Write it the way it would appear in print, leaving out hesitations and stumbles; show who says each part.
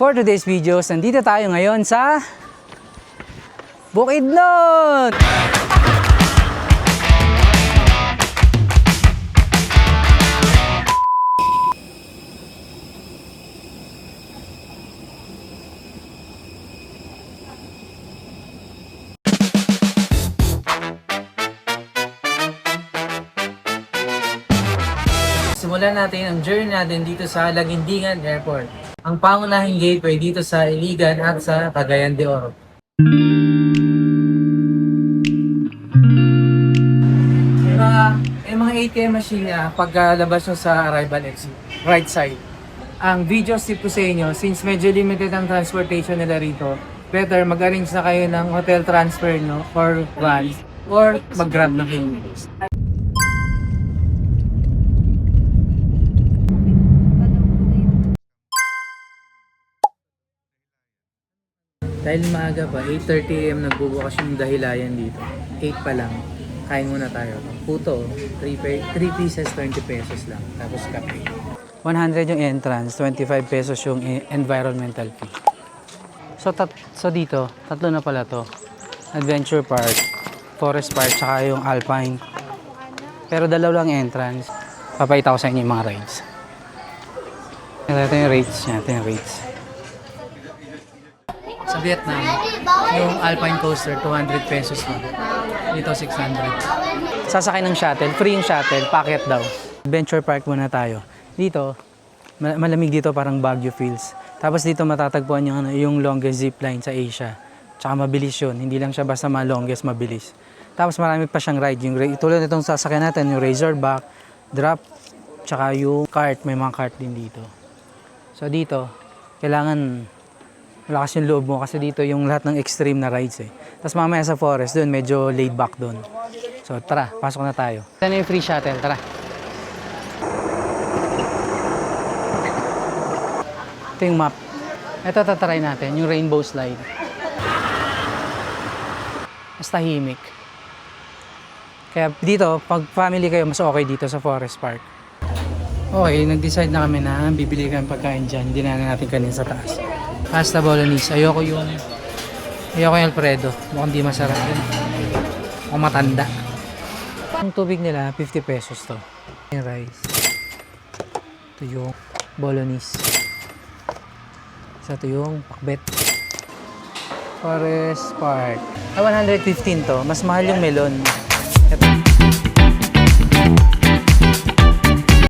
Speaker 1: For today's videos, nandito tayo ngayon sa Bukidnon! Simulan natin ang journey natin dito sa Laguindingan Airport. Ang pangunahing gateway dito sa Iligan at sa Cagayan de Oro. May mga ATM machine na pagkalabas nyo sa arrival exit, right side. Ang video tip ko sa inyo, since medyo limited ang transportation nila rito, better mag-arrange na kayo ng hotel transfer no, or van, or mag-grab na kayo. Dahil maaga pa, 8:30 AM nagbubukas yung dahilayan dito. 8 pa lang, kain muna tayo. Puto, 3 pieces, 20 pesos lang. Tapos kape. 100 yung entrance, 25 pesos yung environmental fee. So dito, tatlo na pala to. Adventure Park, Forest Park, tsaka yung Alpine. Pero dalaw lang entrance. Papakita ko sa inyo yung mga rides. Ito yung rates niya, ito yung rates. Sa Vietnam, yung Alpine Coaster, 200 pesos na. Dito, 600. Sasakay ng shuttle, free yung shuttle, packet daw. Adventure Park muna tayo. Dito, malamig dito parang Baguio feels. Tapos dito matatagpuan yung longest zipline sa Asia. Tsaka mabilis yun, hindi lang siya basta longest, mabilis. Tapos marami pa siyang ride. Tulad nitong sasakyan natin, yung Razorback, drop, tsaka yung kart, may mga kart din dito. So dito, kailangan malakas yung loob mo kasi dito yung lahat ng extreme na rides eh. Tapos mamaya sa forest doon, medyo laid back doon. So tara, pasok na tayo. Ito na yung free shuttle, tara. Ito yung map. Ito tatry natin, yung rainbow slide. Mas tahimik. Kaya dito, pag family kayo, mas okay dito sa Forest Park. Okay, nag-decide na kami na bibili kami pagkain dyan. Hindi na natin kanin sa taas. Pasta bolognese. Ayoko yung Alfredo. Mukhang di masarap yun. O matanda. Ang tubig nila, 50 pesos to. Yung rice. Ito yung bolognese. Ito yung pakbet. Forest Park. 115 to. Mas mahal yung melon.